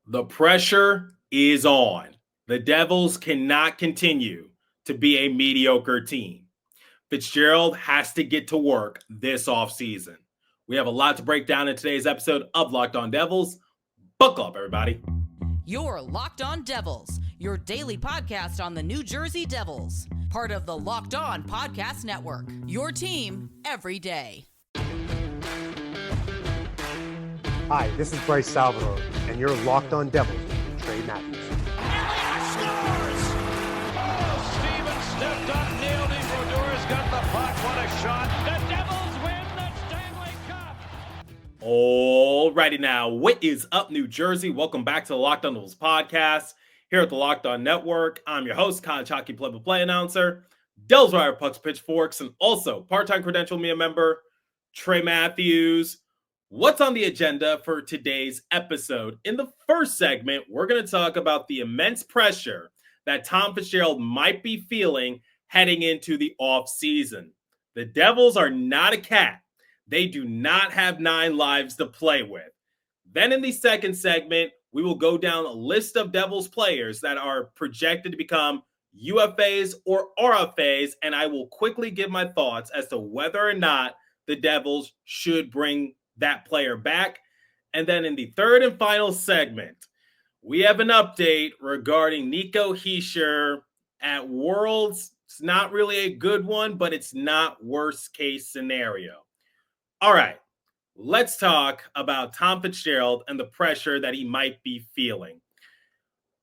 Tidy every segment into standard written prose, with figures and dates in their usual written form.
The pressure is on. The Devils cannot continue to be a mediocre team. Fitzgerald has to get to work this offseason. We have a lot to break down in today's episode of Locked On Devils. Buckle up, everybody. You're Locked On Devils, your daily podcast on the New Jersey Devils. Part of the Locked On Podcast Network, your team every day. Hi, this is Bryce Salvador, and you're Locked On Devils with Trey Matthews. Scores! Oh, Stevens stepped up, nailed him. Brodor's got the puck. What a shot. The Devils win the Stanley Cup. Alrighty now, what is up, New Jersey? Welcome back to the Locked On Devils podcast here at the Locked On Network. I'm your host, college hockey play-by-play announcer, Devils Wire Pucks Pitchforks, and also part-time credential media member, Trey Matthews. What's on the agenda for today's episode? In the first segment, we're going to talk about the immense pressure that Tom Fitzgerald might be feeling heading into the offseason. The Devils are not a cat. They do not have 9 lives to play with. Then in the second segment, we will go down a list of Devils players that are projected to become UFAs or RFAs, and I will quickly give my thoughts as to whether or not the Devils should bring that player back. And then in the third and final segment, we have an update regarding Nico Hischier at Worlds. It's not really a good one, but it's not worst case scenario. All right, let's talk about Tom Fitzgerald and the pressure that he might be feeling.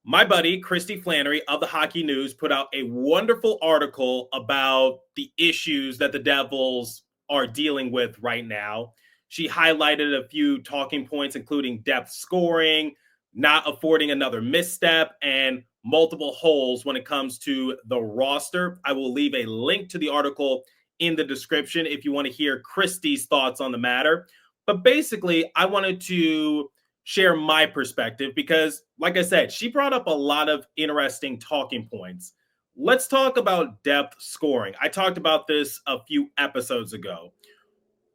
My buddy, Christy Flannery of the Hockey News, put out a wonderful article about the issues that the Devils are dealing with right now. She highlighted a few talking points, including depth scoring, not affording another misstep, and multiple holes when it comes to the roster. I will leave a link to the article in the description if you want to hear Christy's thoughts on the matter. But basically, I wanted to share my perspective because, like I said, she brought up a lot of interesting talking points. Let's talk about depth scoring. I talked about this a few episodes ago.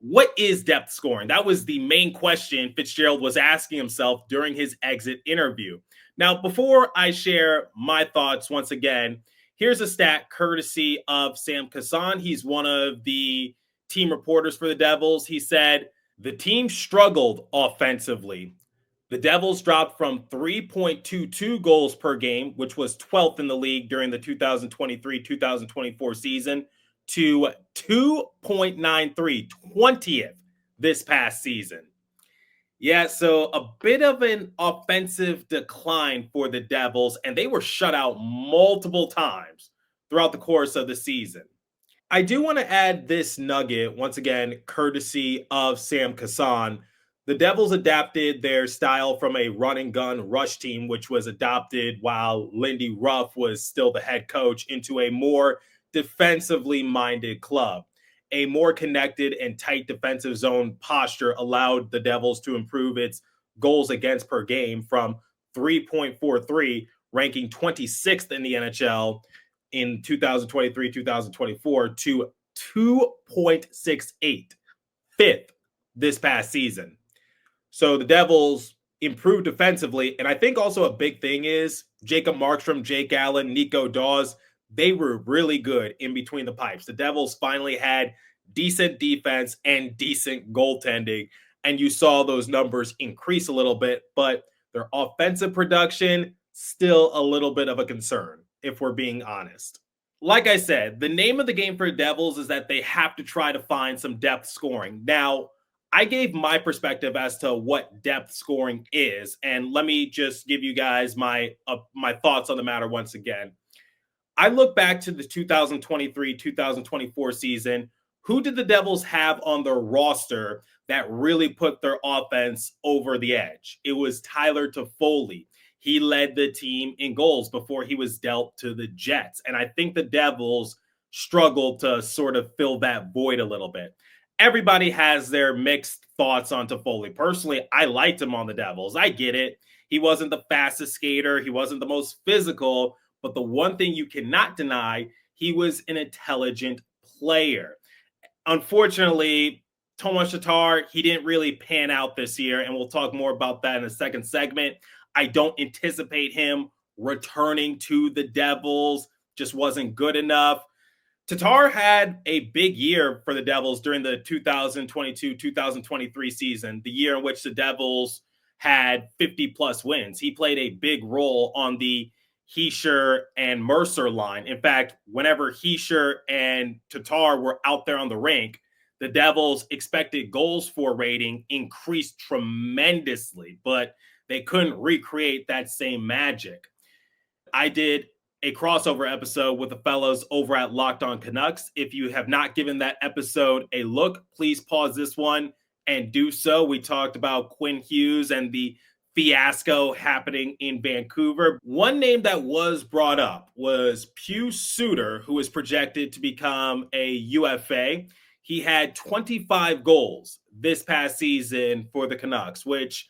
What is depth scoring? That was the main question Fitzgerald was asking himself during his exit interview. Now, before I share my thoughts once again, here's a stat courtesy of Sam Kassan. He's one of the team reporters for the Devils. He said, the team struggled offensively. The Devils dropped from 3.22 goals per game, which was 12th in the league during the 2023-2024 season, to 2.93, 20th this past season. Yeah, so a bit of an offensive decline for the Devils, and they were shut out multiple times throughout the course of the season. I do want to add this nugget, once again, courtesy of Sam Kassan. The Devils adapted their style from a run-and-gun rush team, which was adopted while Lindy Ruff was still the head coach, into a more defensively minded club. A more connected and tight defensive zone posture allowed the Devils to improve its goals against per game from 3.43, ranking 26th in the NHL in 2023-2024, to 2.68, 5th this past season. So the Devils improved defensively, and I think also a big thing is Jacob Markstrom, Jake Allen, Nico Dawes, they were really good in between the pipes. The Devils finally had decent defense and decent goaltending, and you saw those numbers increase a little bit, but their offensive production, still a little bit of a concern, if we're being honest. Like I said, the name of the game for the Devils is that they have to try to find some depth scoring. Now, I gave my perspective as to what depth scoring is, and let me just give you guys my thoughts on the matter once again. I look back to the 2023-2024 season. Who did the Devils have on their roster that really put their offense over the edge? It was Tyler Toffoli. He led the team in goals before he was dealt to the Jets. And I think the Devils struggled to sort of fill that void a little bit. Everybody has their mixed thoughts on Toffoli. Personally, I liked him on the Devils. I get it. He wasn't the fastest skater. He wasn't the most physical. But the one thing you cannot deny, he was an intelligent player. Unfortunately, Tomas Tatar, he didn't really pan out this year, and we'll talk more about that in the second segment. I don't anticipate him returning to the Devils. Just wasn't good enough. Tatar had a big year for the Devils during the 2022-2023 season, the year in which the Devils had 50-plus wins. He played a big role on the Hischier and Mercer line. In fact, whenever Hischier and Tatar were out there on the rink, the Devils' expected goals for rating increased tremendously, but they couldn't recreate that same magic. I did a crossover episode with the fellows over at Locked On Canucks. If you have not given that episode a look, please pause this one and do so. We talked about Quinn Hughes and the fiasco happening in Vancouver. One name that was brought up was Pius Suter, who is projected to become a UFA. He had 25 goals this past season for the Canucks, which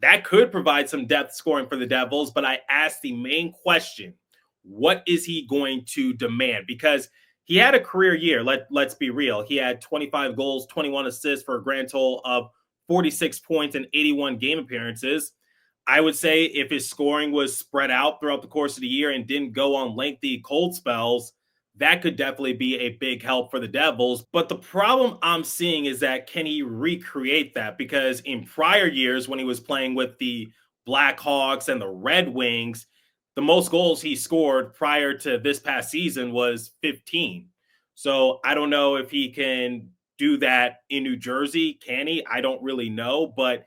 that could provide some depth scoring for the Devils. But I asked the main question, what is he going to demand? Because he had a career year. Let's be real. He had 25 goals, 21 assists for a grand total of 46 points and 81 game appearances. I would say if his scoring was spread out throughout the course of the year and didn't go on lengthy cold spells, that could definitely be a big help for the Devils. But the problem I'm seeing is that can he recreate that? Because in prior years, when he was playing with the Blackhawks and the Red Wings, the most goals he scored prior to this past season was 15. So I don't know if he can do that in New Jersey. Can he? I don't really know, but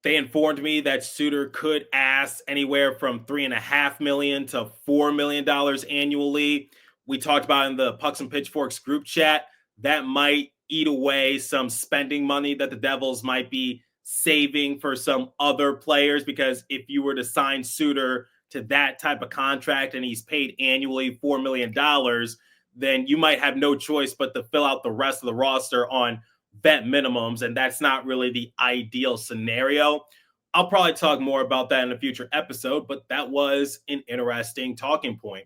they informed me that Suter could ask anywhere from $3.5 million to $4 million annually. We talked about in the Pucks and Pitchforks group chat, that might eat away some spending money that the Devils might be saving for some other players, because if you were to sign Suter to that type of contract and he's paid annually $4 million, then you might have no choice but to fill out the rest of the roster on vet minimums, and that's not really the ideal scenario. I'll probably talk more about that in a future episode, but that was an interesting talking point.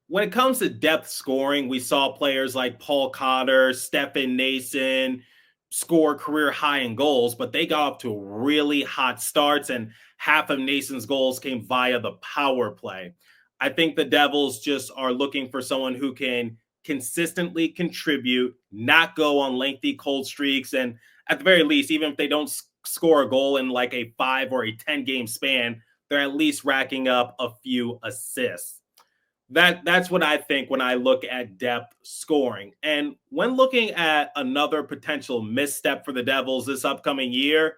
When it comes to depth scoring, we saw players like Paul Cotter, Stefan Nason score career high in goals, but they got off to really hot starts, and half of Nason's goals came via the power play. I think the Devils just are looking for someone who can consistently contribute, not go on lengthy cold streaks, and at the very least, even if they don't score a goal in like a 5 or a 10 game span, they're at least racking up a few assists. That's what I think when I look at depth scoring. And when looking at another potential misstep for the Devils this upcoming year,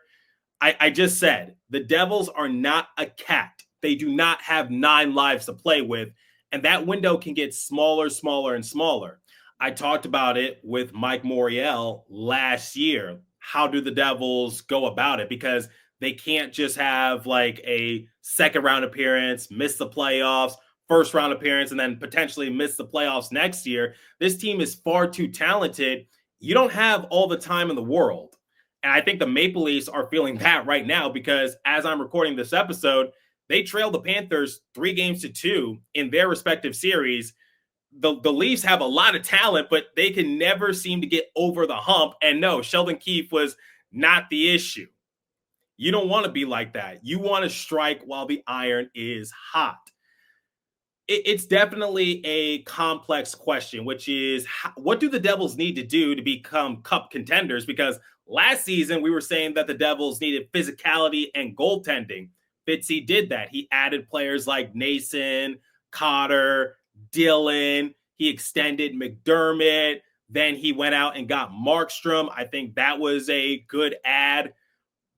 I just said the Devils are not a cat. They do not have 9 lives to play with, and that window can get smaller, smaller, and smaller. I talked about it with Mike Moriel last year. How do the Devils go about it? Because they can't just have like a second round appearance, miss the playoffs, first round appearance, and then potentially miss the playoffs next year. This team is far too talented. You don't have all the time in the world. And I think the Maple Leafs are feeling that right now, because as I'm recording this episode, they trailed the Panthers 3-2 in their respective series. The Leafs have a lot of talent, but they can never seem to get over the hump. And no, Sheldon Keefe was not the issue. You don't want to be like that. You want to strike while the iron is hot. It's definitely a complex question, which is what do the Devils need to do to become cup contenders? Because last season we were saying that the Devils needed physicality and goaltending. Fitzy did that. He added players like Nason, Cotter, Dillon. He extended McDermott. Then he went out and got Markstrom. I think that was a good add.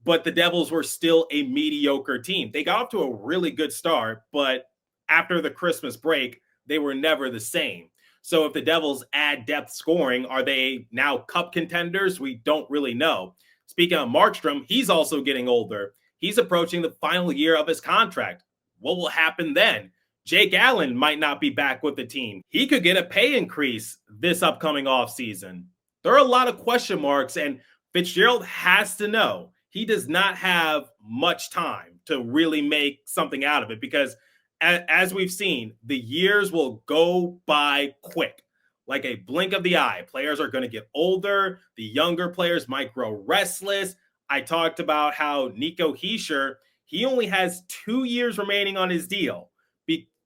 But the Devils were still a mediocre team. They got off to a really good start, but after the Christmas break, they were never the same. So if the Devils add depth scoring, are they now cup contenders? We don't really know. Speaking of Markstrom, he's also getting older. He's approaching the final year of his contract. What will happen then? Jake Allen might not be back with the team. He could get a pay increase this upcoming offseason. There are a lot of question marks, and Fitzgerald has to know he does not have much time to really make something out of it, because as we've seen, the years will go by quick, like a blink of the eye. Players are going to get older. The younger players might grow restless. I talked about how Nico Hischier, He only has 2 years remaining on his deal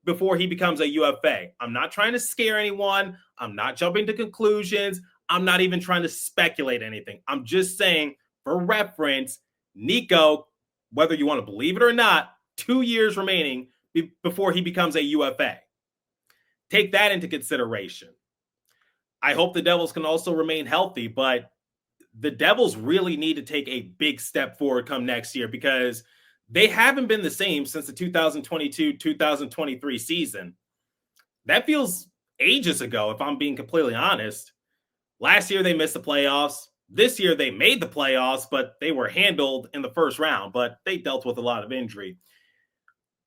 before he becomes a UFA. I'm not trying to scare anyone. I'm not jumping to conclusions. I'm not even trying to speculate anything. I'm just saying, for reference, Nico, whether you want to believe it or not, 2 years remaining before he becomes a UFA. Take that into consideration. I hope the Devils can also remain healthy, but the Devils really need to take a big step forward come next year because they haven't been the same since the 2022-2023 season. That feels ages ago, if I'm being completely honest. Last year, they missed the playoffs. This year, they made the playoffs, but they were handled in the first round, but they dealt with a lot of injury.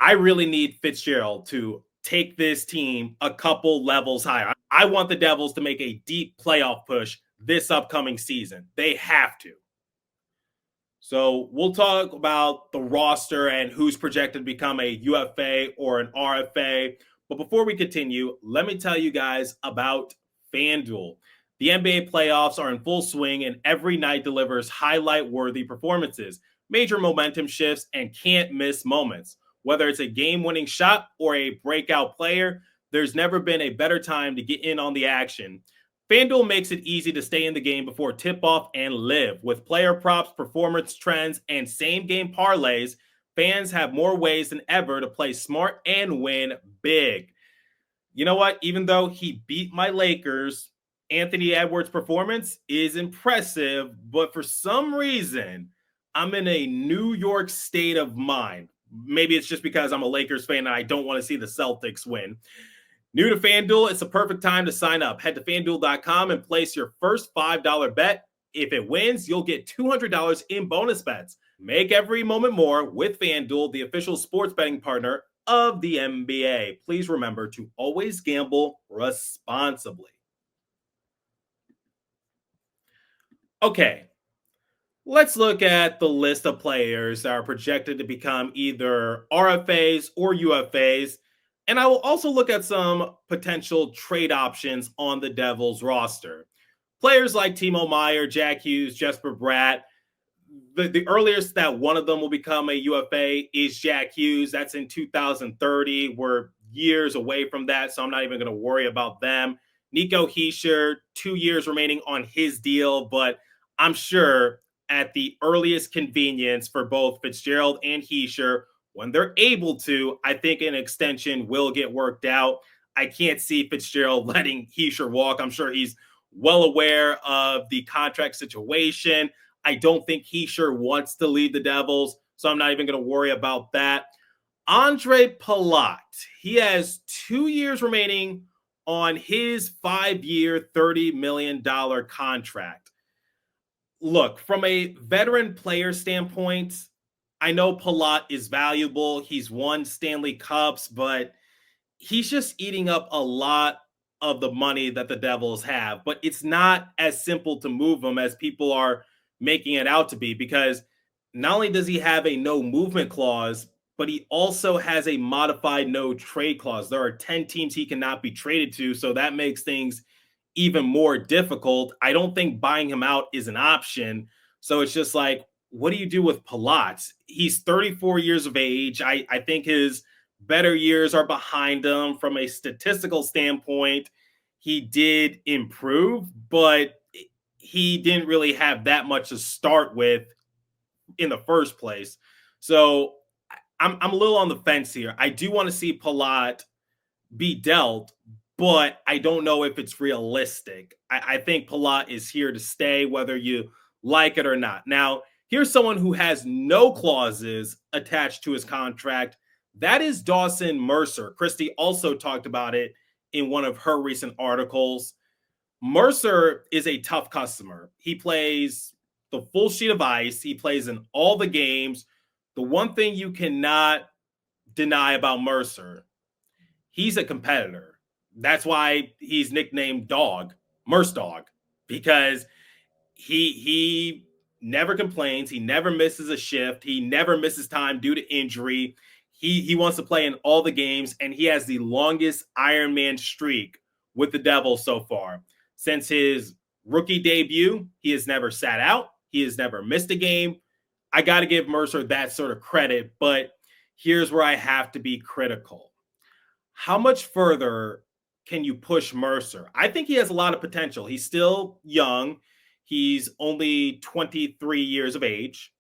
I really need Fitzgerald to take this team a couple levels higher. I want the Devils to make a deep playoff push this upcoming season. They have to. So we'll talk about the roster and who's projected to become a UFA or an RFA. But before we continue, let me tell you guys about FanDuel. The NBA playoffs are in full swing and every night delivers highlight-worthy performances, major momentum shifts, and can't-miss moments. Whether it's a game-winning shot or a breakout player, there's never been a better time to get in on the action. FanDuel makes it easy to stay in the game before tip-off and live. With player props, performance trends, and same-game parlays, fans have more ways than ever to play smart and win big. You know what? Even though he beat my Lakers, Anthony Edwards' performance is impressive, but for some reason, I'm in a New York state of mind. Maybe it's just because I'm a Lakers fan and I don't want to see the Celtics win. New to FanDuel, it's the perfect time to sign up. Head to FanDuel.com and place your first $5 bet. If it wins, you'll get $200 in bonus bets. Make every moment more with FanDuel, the official sports betting partner of the NBA. Please remember to always gamble responsibly. Okay, let's look at the list of players that are projected to become either RFAs or UFAs. And I will also look at some potential trade options on the Devils roster. Players like Timo Meier, Jack Hughes, Jesper Bratt. The earliest that one of them will become a UFA is Jack Hughes. That's in 2030. We're years away from that, so I'm not even going to worry about them. Nico Hischier, 2 years remaining on his deal, but I'm sure at the earliest convenience for both Fitzgerald and Hischier, when they're able to, I think an extension will get worked out. I can't see Fitzgerald letting Hischier walk. I'm sure he's well aware of the contract situation. I don't think Hischier wants to leave the Devils, so I'm not even going to worry about that. Andre Palat, he has 2 years remaining on his 5-year, $30 million contract. Look, from a veteran player standpoint, I know Palat is valuable. He's won Stanley Cups, but he's just eating up a lot of the money that the Devils have. But it's not as simple to move him as people are making it out to be, because not only does he have a no movement clause, but he also has a modified no trade clause. There are 10 teams he cannot be traded to, so that makes things even more difficult. I don't think buying him out is an option. So it's just like, what do you do with Palat? He's 34 years of age. I think his better years are behind him. From a statistical standpoint, he did improve, but he didn't really have that much to start with in the first place. So I'm a little on the fence here. I do want to see Palat be dealt, but I don't know if it's realistic. I think Palat is here to stay, whether you like it or not. Now, here's someone who has no clauses attached to his contract. That is Dawson Mercer. Christy also talked about it in one of her recent articles. Mercer is a tough customer. He plays the full sheet of ice. He plays in all the games. The one thing you cannot deny about Mercer, he's a competitor. That's why he's nicknamed Dog, Merce Dog, because he never complains. He never misses a shift. He never misses time due to injury. He wants to play in all the games, and he has the longest Ironman streak with the Devils so far. Since his rookie debut, he has never sat out. He has never missed a game. I got to give Mercer that sort of credit, but here's where I have to be critical. How much further can you push Mercer? I think he has a lot of potential. He's still young. He's only 23 years of age.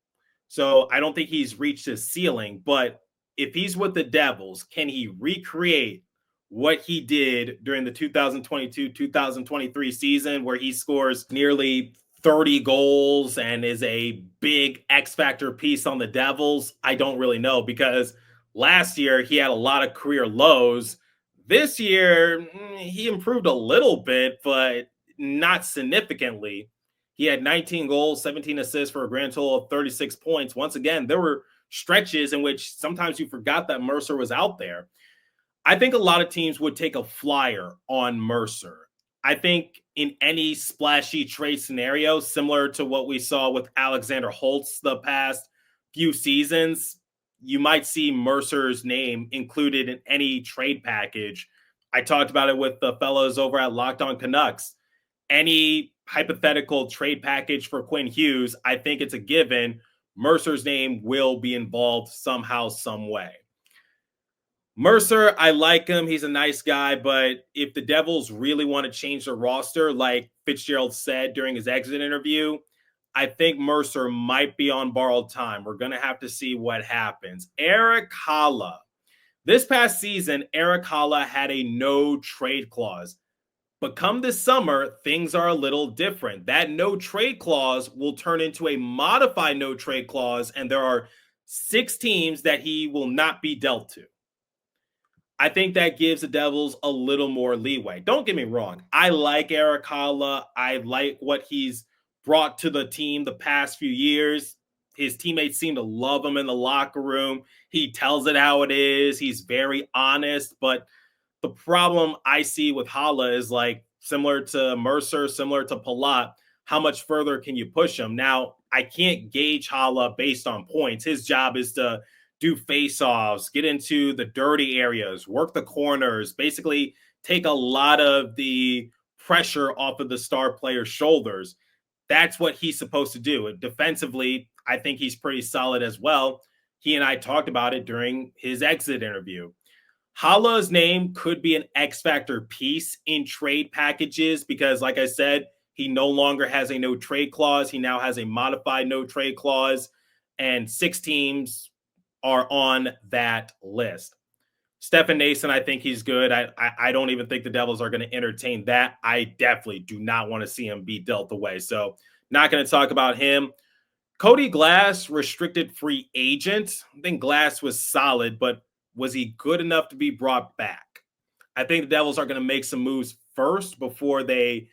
So I don't think he's reached his ceiling. But if he's with the Devils, can he recreate what he did during the 2022-2023 season where he scores nearly 30 goals and is a big X factor piece on the Devils? I don't really know, because last year he had a lot of career lows. This year he improved a little bit, but not significantly. He had 19 goals, 17 assists for a grand total of 36 points. Once again, there were stretches in which sometimes you forgot that Mercer was out there. I think a lot of teams would take a flyer on Mercer. I think in any splashy trade scenario, similar to what we saw with Alexander Holtz the past few seasons, you might see Mercer's name included in any trade package. I talked about it with the fellows over at Locked On Canucks. Any hypothetical trade package for Quinn Hughes, I think it's a given. Mercer's name will be involved somehow, some way. Mercer, I like him. He's a nice guy, but if the Devils really want to change the roster, like Fitzgerald said during his exit interview, I think Mercer might be on borrowed time. We're going to have to see what happens. Erik Haula. This past season, Erik Haula had a no trade clause. But come this summer, things are a little different. That no trade clause will turn into a modified no trade clause, and there are 6 teams that he will not be dealt to. I think that gives the Devils a little more leeway. Don't get me wrong. I like Erik Haula. I like what he's brought to the team the past few years. His teammates seem to love him in the locker room. He tells it how it is. He's very honest. But the problem I see with Haula is, like, similar to Mercer, similar to Palat, how much further can you push him? Now, I can't gauge Haula based on points. His job is to do face-offs, get into the dirty areas, work the corners, basically take a lot of the pressure off of the star player's shoulders. That's what he's supposed to do. And defensively, I think he's pretty solid as well. He and I talked about it during his exit interview. Haula's name could be an X-factor piece in trade packages because, like I said, he no longer has a no trade clause. He now has a modified no trade clause, and 6 teams are on that list. Stefan Nason, I think he's good. I don't even think the Devils are going to entertain that. I definitely do not want to see him be dealt away. So not going to talk about him. Cody Glass, restricted free agent. I think Glass was solid, but was he good enough to be brought back? I think the Devils are going to make some moves first before they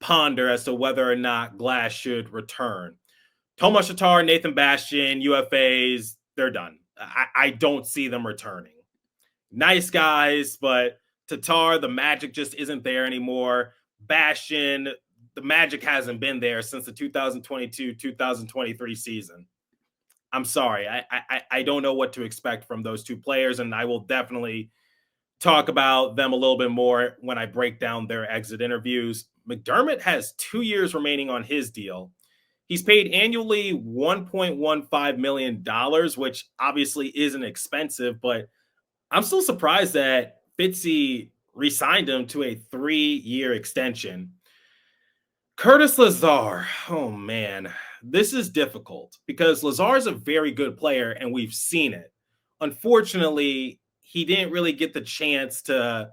ponder as to whether or not Glass should return. Tomas Tatar, Nathan Bastian, UFAs, they're done. I don't see them returning. Nice guys, but Tatar, the magic just isn't there anymore. Bastian, the magic hasn't been there since the 2022-2023 season. I'm sorry. I don't know what to expect from those 2 players, and I will definitely talk about them a little bit more when I break down their exit interviews. McDermott has 2 years remaining on his deal. He's paid annually $1.15 million, which obviously isn't expensive, but I'm still surprised that Fitzy re-signed him to a 3-year extension. Curtis Lazar, oh man, this is difficult because Lazar is a very good player and we've seen it. Unfortunately, he didn't really get the chance to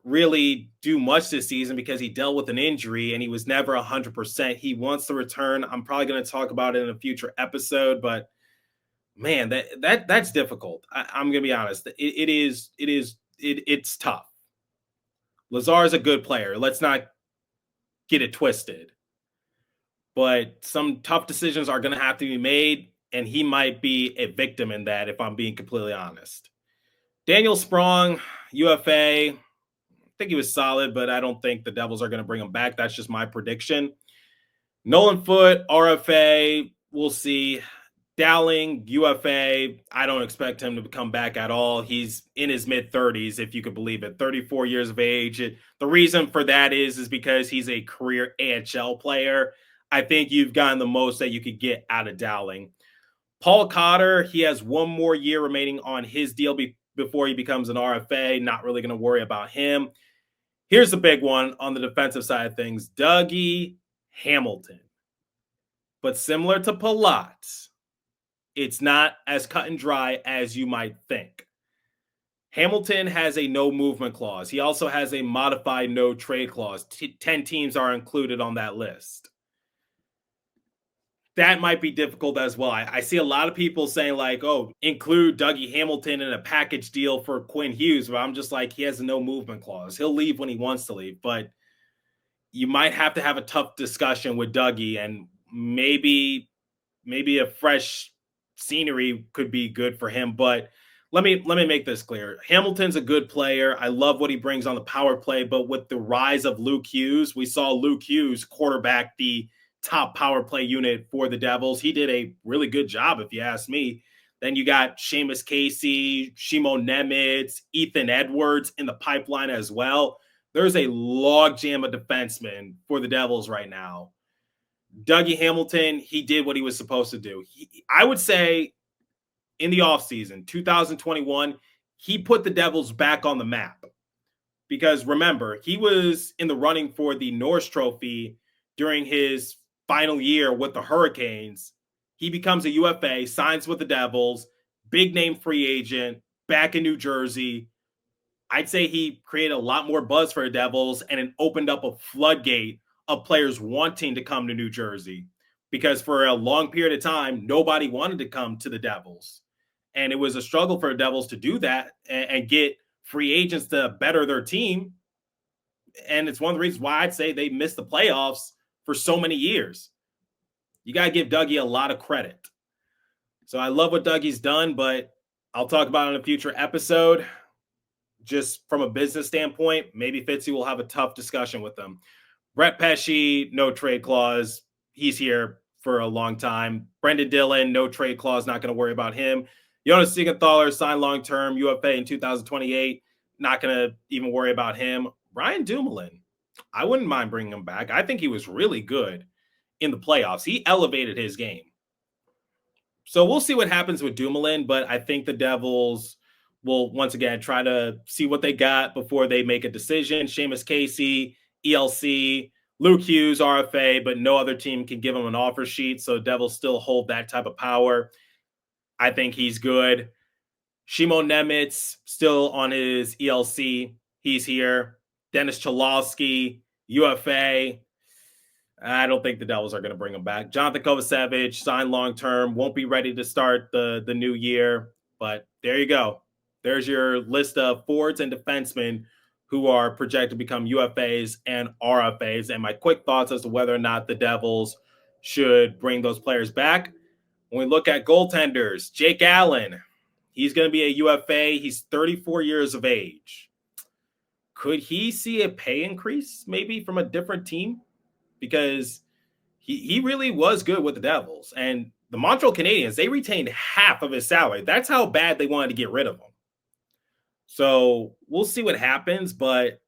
really do much this season because he dealt with an injury and he was never 100%. He wants to return. I'm probably going to talk about it in a future episode, but man, that's difficult. I'm going to be honest. It's tough. Lazar is a good player. Let's not get it twisted. But some tough decisions are going to have to be made, and he might be a victim in that, if I'm being completely honest. Daniel Sprong, UFA, I think he was solid, but I don't think the Devils are going to bring him back. That's just my prediction. Nolan Foote, RFA, we'll see. Dowling, UFA, I don't expect him to come back at all. He's in his mid-30s, if you could believe it, 34 years of age. The reason for that is because he's a career AHL player. I think you've gotten the most that you could get out of Dowling. Paul Cotter, he has one more year remaining on his deal before he becomes an RFA. Not really going to worry about him. Here's the big one on the defensive side of things. Dougie Hamilton. But similar to Palat, it's not as cut and dry as you might think. Hamilton has a no movement clause. He also has a modified no trade clause. 10 teams are included on that list. That might be difficult as well. I see a lot of people saying like, oh, include Dougie Hamilton in a package deal for Quinn Hughes. But I'm just like, he has a no movement clause. He'll leave when he wants to leave. But you might have to have a tough discussion with Dougie, and maybe a fresh scenery could be good for him. But let me make this clear. Hamilton's a good player. I love what he brings on the power play. But with the rise of Luke Hughes, we saw Luke Hughes quarterback the top power play unit for the Devils. He did a really good job, if you ask me. Then you got Seamus Casey, Shimo Nemitz, Ethan Edwards in the pipeline as well. There's a logjam of defensemen for the Devils right now. Dougie Hamilton, he did what he was supposed to do. I would say in the offseason, 2021, he put the Devils back on the map. Because remember, he was in the running for the Norris Trophy during his final year with the Hurricanes. He becomes a UFA, signs with the Devils, big name free agent, back in New Jersey. I'd say he created a lot more buzz for the Devils, and it opened up a floodgate of players wanting to come to New Jersey, because for a long period of time, nobody wanted to come to the Devils. And it was a struggle for the Devils to do that and get free agents to better their team. And it's one of the reasons why I'd say they missed the playoffs for so many years. You got to give Dougie a lot of credit. So I love what Dougie's done, but I'll talk about it in a future episode. Just from a business standpoint, maybe Fitzy will have a tough discussion with them. Brett Pesce, no trade clause. He's here for a long time. Brendan Dillon, no trade clause. Not going to worry about him. Jonas Siegenthaler signed long-term UFA in 2028. Not going to even worry about him. Ryan Dumoulin, I wouldn't mind bringing him back. I think he was really good in the playoffs. He elevated his game. So we'll see what happens with Dumoulin, but I think the Devils will once again try to see what they got before they make a decision. Seamus Casey, ELC, Luke Hughes, RFA, but no other team can give him an offer sheet, so Devils still hold that type of power. I think he's good. Shimo Nemitz, still on his ELC. He's here. Dennis Cholowski, UFA. I don't think the Devils are going to bring him back. Jonathan Kovacevic, signed long-term, won't be ready to start the new year. But there you go. There's your list of forwards and defensemen who are projected to become UFAs and RFAs. And my quick thoughts as to whether or not the Devils should bring those players back. When we look at goaltenders, Jake Allen, he's going to be a UFA. He's 34 years of age. Could he see a pay increase maybe from a different team? Because he really was good with the Devils. And the Montreal Canadiens, they retained half of his salary. That's how bad they wanted to get rid of him. So we'll see what happens. But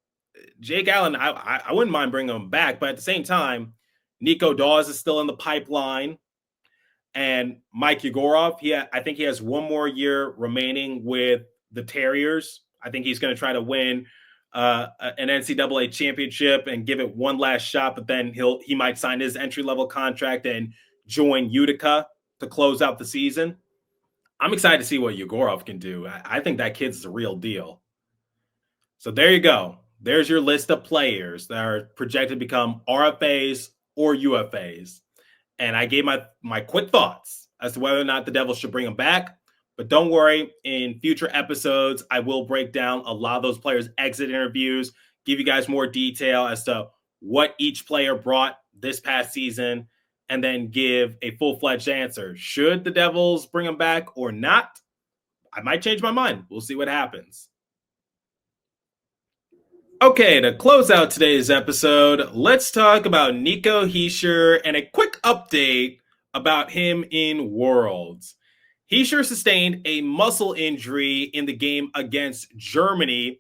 Jake Allen, I wouldn't mind bringing him back. But at the same time, Nico Dawes is still in the pipeline. And Mike Yegorov, I think he has one more year remaining with the Terriers. I think he's going to try to win an NCAA championship and give it one last shot, but then he might sign his entry-level contract and join Utica to close out the season. I'm excited to see what Yegorov can do. I think that kid's the real deal. So there you go. There's your list of players that are projected to become RFAs or UFAs. And I gave my quick thoughts as to whether or not the Devils should bring them back. But don't worry, in future episodes, I will break down a lot of those players' exit interviews, give you guys more detail as to what each player brought this past season, and then give a full-fledged answer. Should the Devils bring them back or not? I might change my mind. We'll see what happens. Okay, to close out today's episode, let's talk about Nico Hischier and a quick update about him in Worlds. Hischier sustained a muscle injury in the game against Germany.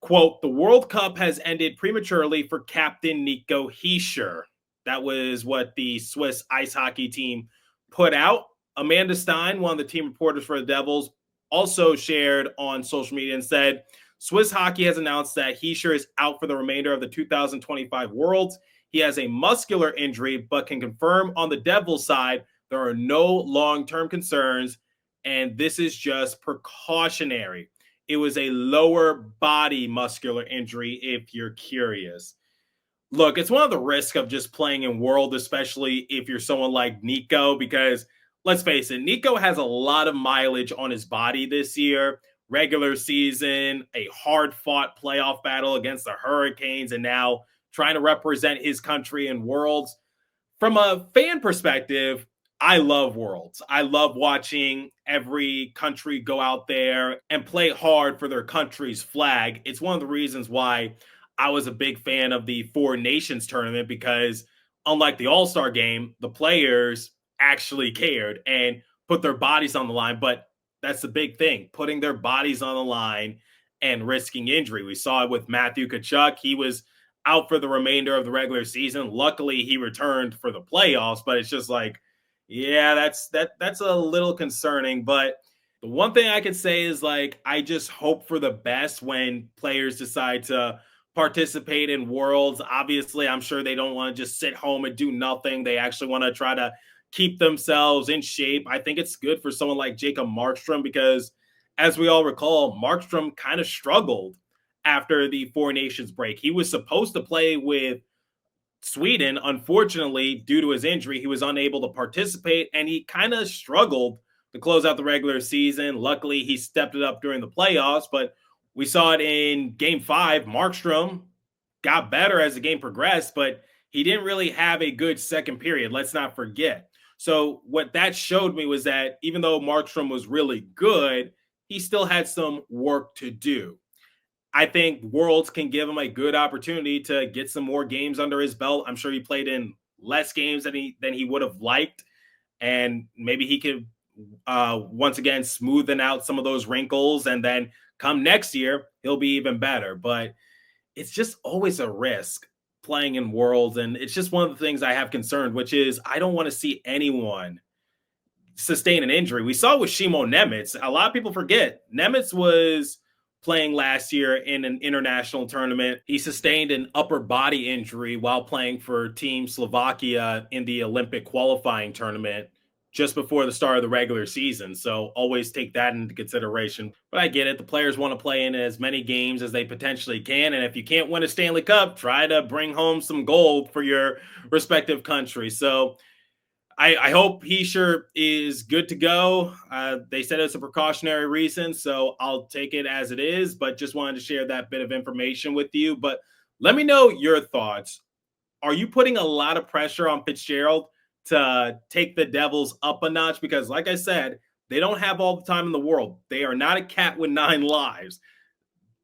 Quote, the World Cup has ended prematurely for Captain Nico Hischier. That was what the Swiss ice hockey team put out. Amanda Stein, one of the team reporters for the Devils, also shared on social media and said, Swiss hockey has announced that Hischier is out for the remainder of the 2025 Worlds. He has a muscular injury, but can confirm on the Devils side, there are no long-term concerns, and this is just precautionary. It was a lower body muscular injury, if you're curious. Look, it's one of the risks of just playing in World, especially if you're someone like Nico, because let's face it, Nico has a lot of mileage on his body this year. Regular season, a hard-fought playoff battle against the Hurricanes, and now trying to represent his country in Worlds. From a fan perspective, I love Worlds. I love watching every country go out there and play hard for their country's flag. It's one of the reasons why I was a big fan of the Four Nations tournament, because unlike the All-Star game, the players actually cared and put their bodies on the line. But that's the big thing, putting their bodies on the line and risking injury. We saw it with Matthew Tkachuk. He was out for the remainder of the regular season. Luckily, he returned for the playoffs, but it's just like, yeah, that's a little concerning. But the one thing I can say is, like, I just hope for the best when players decide to participate in Worlds. Obviously, I'm sure they don't want to just sit home and do nothing. They actually want to try to keep themselves in shape. I think it's good for someone like Jacob Markstrom because, as we all recall, Markstrom kind of struggled after the Four Nations break. He was supposed to play with Sweden. Unfortunately, due to his injury, he was unable to participate, and he kind of struggled to close out the regular season. Luckily, he stepped it up during the playoffs, but we saw it in Game 5. Markstrom got better as the game progressed, but he didn't really have a good second period. Let's not forget. So what that showed me was that even though Markstrom was really good, he still had some work to do. I think Worlds can give him a good opportunity to get some more games under his belt. I'm sure he played in less games than he would have liked, and maybe he could once again smoothen out some of those wrinkles, and then come next year he'll be even better. But it's just always a risk playing in Worlds, and it's just one of the things I have concerned, which is I don't want to see anyone sustain an injury. We saw with Shimo Nemec. A lot of people forget Nemec was playing last year in an international tournament. He sustained an upper body injury while playing for Team Slovakia in the Olympic qualifying tournament just before the start of the regular season. So always take that into consideration. But I get it. The players want to play in as many games as they potentially can. And if you can't win a Stanley Cup, try to bring home some gold for your respective country. So I hope Hischier is good to go. They said it's a precautionary reason, so I'll take it as it is, but just wanted to share that bit of information with you. But let me know your thoughts. Are you putting a lot of pressure on Fitzgerald to take the Devils up a notch? Because like I said, they don't have all the time in the world. They are not a cat with 9 lives.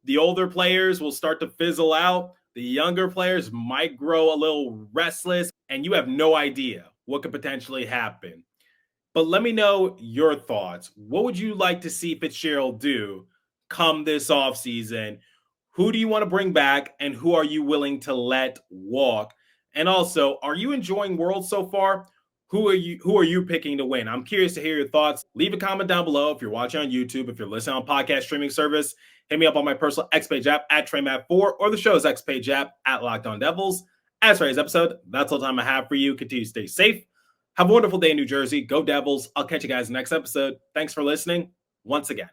The older players will start to fizzle out. The younger players might grow a little restless, and you have no idea what could potentially happen. But let me know your thoughts. What would you like to see Fitzgerald do come this offseason? Who do you want to bring back, and who are you willing to let walk? And also, are you enjoying Worlds so far? Who are you picking to win? I'm curious to hear your thoughts. Leave a comment down below if you're watching on YouTube. If you're listening on podcast streaming service, hit me up on my personal X Page app at TreyMatt4 or the show's X Page app at Locked On Devils. As for today's episode, that's all the time I have for you. Continue to stay safe. Have a wonderful day in New Jersey. Go Devils. I'll catch you guys next episode. Thanks for listening once again.